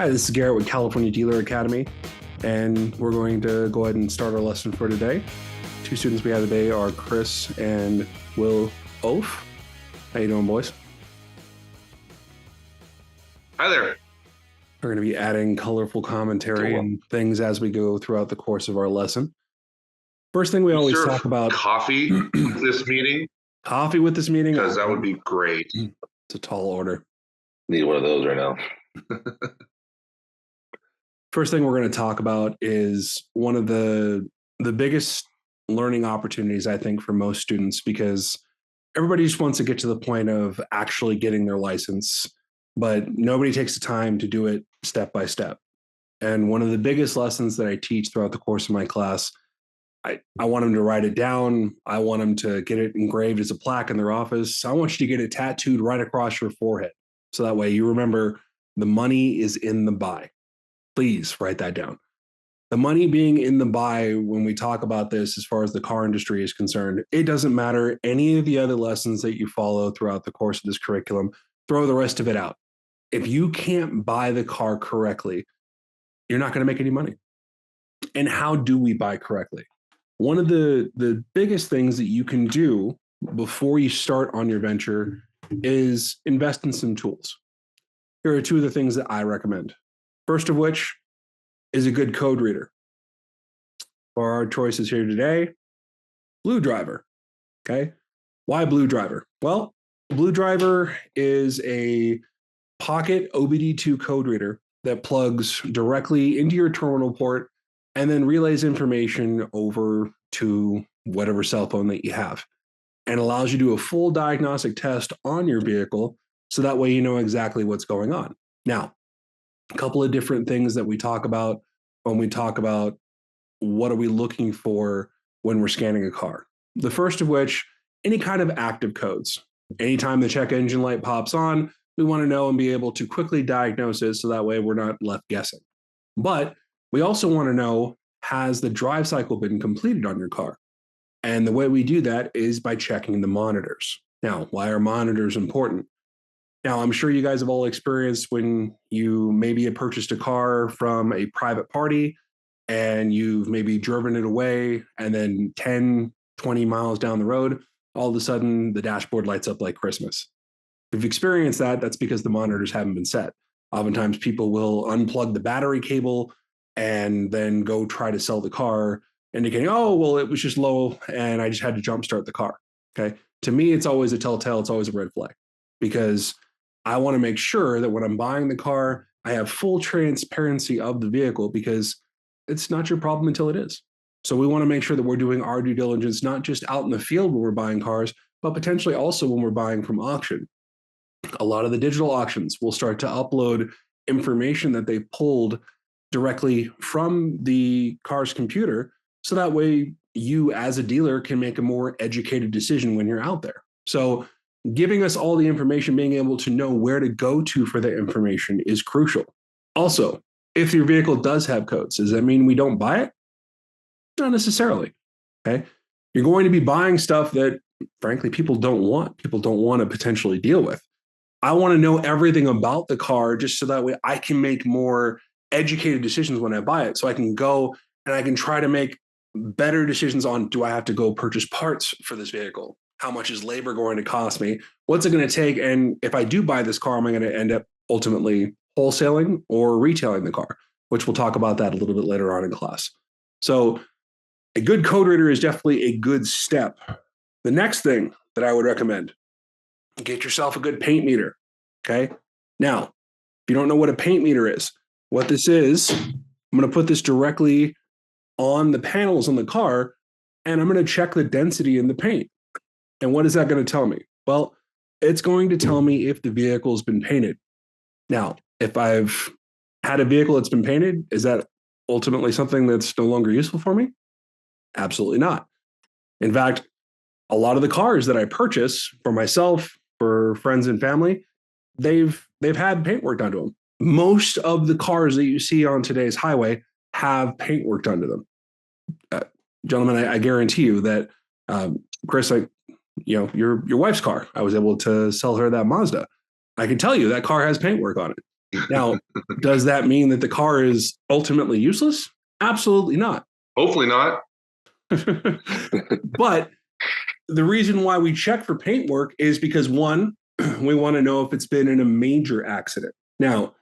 Hi, this is Garrett with California Dealer Academy, and we're going to go ahead and start our lesson for today. Two students we have today are Chris and Will Oaf. How you doing, boys? Hi there. We're going to be adding colorful commentary and things as we go throughout the course of our lesson. First thing we always serve talk about coffee with this meeting, coffee with this meeting. because that would be great. It's a tall order. Need one of those right now. First thing we're going to talk about is one of the biggest learning opportunities, I think, for most students, because everybody just wants to get to the point of actually getting their license, but nobody takes the time to do it step by step. And one of the biggest lessons that I teach throughout the course of my class, I want them to write it down. I want them to get it engraved as a plaque in their office. I want you to get it tattooed right across your forehead. So that way you remember the money is in the buy. Please write that down. The money being in the buy, when we talk about this, as far as the car industry is concerned, it doesn't matter any of the other lessons that you follow throughout the course of this curriculum, throw the rest of it out. If you can't buy the car correctly, you're not going to make any money. And how do we buy correctly? One of the biggest things that you can do before you start on your venture is invest in some tools. Here are two of the things that I recommend. First of which is a good code reader. For our choices here today, Blue Driver. Okay. Why Blue Driver? Well, Blue Driver is a pocket OBD2 code reader that plugs directly into your terminal port and then relays information over to whatever cell phone that you have, and allows you to do a full diagnostic test on your vehicle, so that way you know exactly what's going on. Now, a couple of different things that we talk about when we talk about what are we looking for when we're scanning a car. The first of which, any kind of active codes. Anytime the check engine light pops on, we want to know and be able to quickly diagnose it, so that way we're not left guessing. But we also want to know, has the drive cycle been completed on your car? And the way we do that is by checking the monitors. Now, why are monitors important? Now, I'm sure you guys have all experienced when you maybe have purchased a car from a private party and you've maybe driven it away, and then 10, 20 miles down the road, all of a sudden the dashboard lights up like Christmas. If you've experienced that, that's because the monitors haven't been set. Oftentimes people will unplug the battery cable and then go try to sell the car, indicating, oh, well, it was just low and I just had to jumpstart the car. Okay. To me, it's always a telltale. It's always a red flag, because I want to make sure that when I'm buying the car, I have full transparency of the vehicle, because it's not your problem until it is. So we want to make sure that we're doing our due diligence, not just out in the field when we're buying cars, but potentially also when we're buying from auction. A lot of the digital auctions will start to upload information that they pulled directly from the car's computer, so that way you as a dealer can make a more educated decision when you're out there. So giving us all the information, being able to know where to go to for the information is crucial. Also, if your vehicle does have codes, does that mean we don't buy it? Not necessarily. Okay. You're going to be buying stuff that, frankly, people don't want to potentially deal with. I want to know everything about the car, just so that way I can make more educated decisions when I buy it. So I can go and I can try to make better decisions on, do I have to go purchase parts for this vehicle? How much is labor going to cost me? What's it going to take? And if I do buy this car, am I going to end up ultimately wholesaling or retailing the car? Which we'll talk about that a little bit later on in class. So a good code reader is definitely a good step. The next thing that I would recommend, get yourself a good paint meter. Okay. Now, if you don't know what a paint meter is, what this is, I'm going to put this directly on the panels on the car, and I'm going to check the density in the paint. And what is that going to tell me? Well, it's going to tell me if the vehicle has been painted. Now, if I've had a vehicle that's been painted, is that ultimately something that's no longer useful for me? Absolutely not. In fact, a lot of the cars that I purchase for myself, for friends and family, they've had paint work done to them. Most of the cars that you see on today's highway have paint work done to them. Gentlemen, I guarantee you that, Chris, your wife's car, I was able to sell her that Mazda. I can tell you that car has paint work on it. Now, does that mean that the car is ultimately useless? Absolutely not. Hopefully not. But the reason why we check for paintwork is because one, we want to know if it's been in a major accident. Now,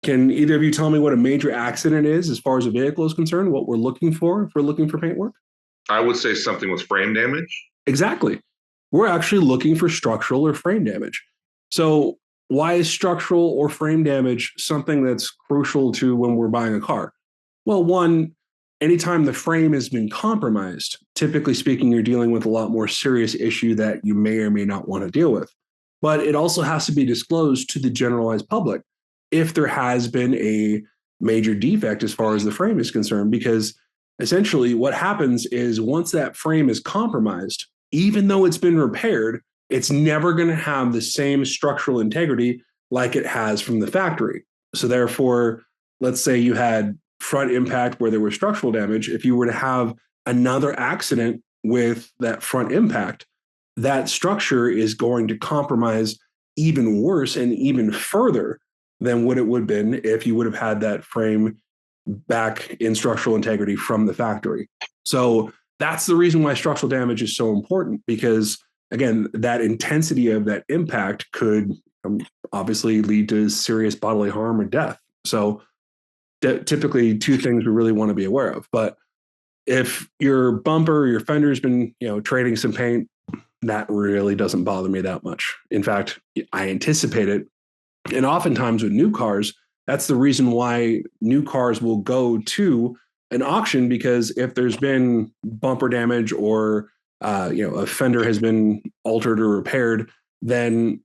can either of you tell me what a major accident is as far as a vehicle is concerned, what we're looking for if we're looking for paintwork? I would say something with frame damage. Exactly. We're actually looking for structural or frame damage. So why is structural or frame damage something that's crucial to when we're buying a car? Well, one, anytime the frame has been compromised, typically speaking, you're dealing with a lot more serious issue that you may or may not want to deal with. But it also has to be disclosed to the generalized public if there has been a major defect as far as the frame is concerned, because essentially what happens is once that frame is compromised, even though it's been repaired, it's never going to have the same structural integrity like it has from the factory. So therefore, let's say you had front impact where there was structural damage. If you were to have another accident with that front impact, that structure is going to compromise even worse and even further than what it would have been if you would have had that frame back in structural integrity from the factory. So that's the reason why structural damage is so important, because again, that intensity of that impact could obviously lead to serious bodily harm or death. So typically two things we really want to be aware of. But if your bumper, your fender's been, trading some paint, that really doesn't bother me that much. In fact, I anticipate it. And oftentimes with new cars, that's the reason why new cars will go to an auction, because if there's been bumper damage or a fender has been altered or repaired, then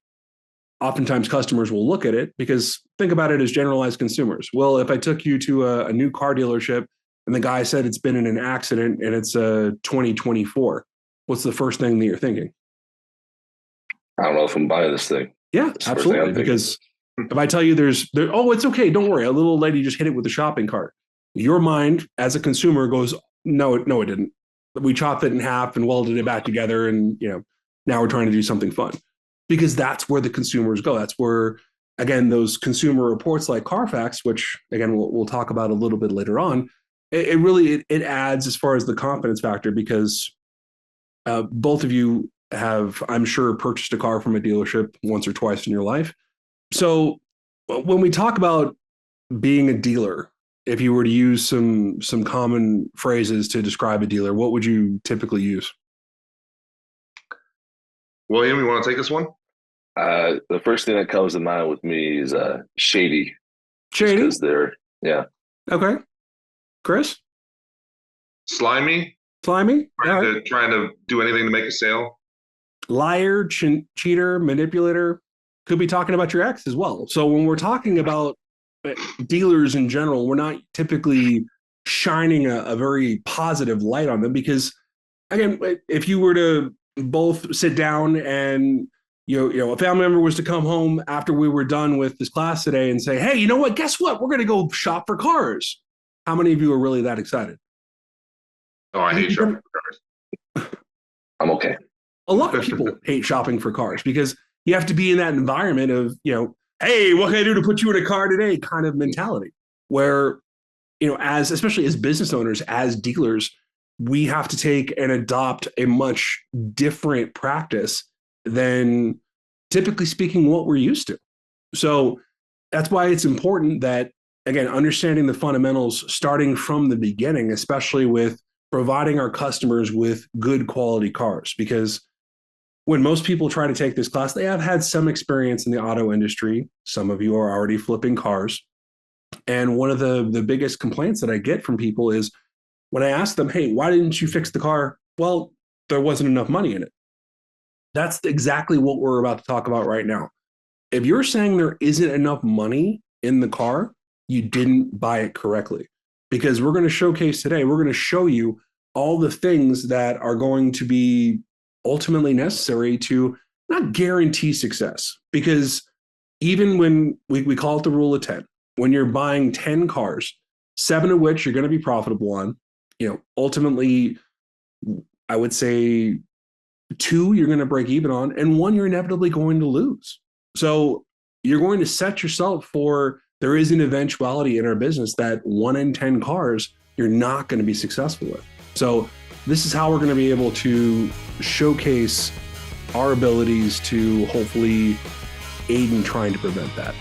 oftentimes customers will look at it, because think about it as generalized consumers. Well, if I took you to a new car dealership and the guy said it's been in an accident and it's a 2024, what's the first thing that you're thinking? I don't know if I'm buying this thing. Yeah, absolutely. Because if I tell you oh, it's okay, don't worry, a little lady just hit it with a shopping cart, your mind as a consumer goes, no, it didn't. We chopped it in half and welded it back together, and now we're trying to do something fun. Because that's where the consumers go. That's where, again, those consumer reports like Carfax, which again we'll talk about a little bit later on, it really adds as far as the confidence factor, because both of you have, I'm sure, purchased a car from a dealership once or twice in your life. So when we talk about being a dealer, if you were to use some common phrases to describe a dealer, what would you typically use? William, you want to take this one? The first thing that comes to mind with me is shady. Shady? Because yeah. Okay. Chris? Slimy. Slimy? Trying to do anything to make a sale. Liar, cheater, manipulator. Could be talking about your ex as well. So when we're talking about dealers in general, we're not typically shining a very positive light on them, because again, if you were to both sit down and a family member was to come home after we were done with this class today and say, hey, you know what, guess what, we're going to go shop for cars, how many of you are really that excited? Oh, I hate shopping for cars. I'm okay. A lot of people hate shopping for cars because you have to be in that environment of, hey, what can I do to put you in a car today kind of mentality, where, especially as business owners, as dealers, we have to take and adopt a much different practice than, typically speaking, what we're used to. So that's why it's important that, again, understanding the fundamentals starting from the beginning, especially with providing our customers with good quality cars, because when most people try to take this class, they have had some experience in the auto industry. Some of you are already flipping cars. And one of the biggest complaints that I get from people is when I ask them, hey, why didn't you fix the car? Well, there wasn't enough money in it. That's exactly what we're about to talk about right now. If you're saying there isn't enough money in the car, you didn't buy it correctly. Because we're going to showcase today, we're going to show you all the things that are going to be ultimately necessary to not guarantee success. Because even when we call it the rule of 10, when you're buying 10 cars, 7 of which you're going to be profitable on, ultimately, I would say 2 you're going to break even on, and 1 you're inevitably going to lose. So you're going to set yourself for there is an eventuality in our business that 1 in 10 cars you're not going to be successful with. So this is how we're going to be able to showcase our abilities to hopefully aid in trying to prevent that.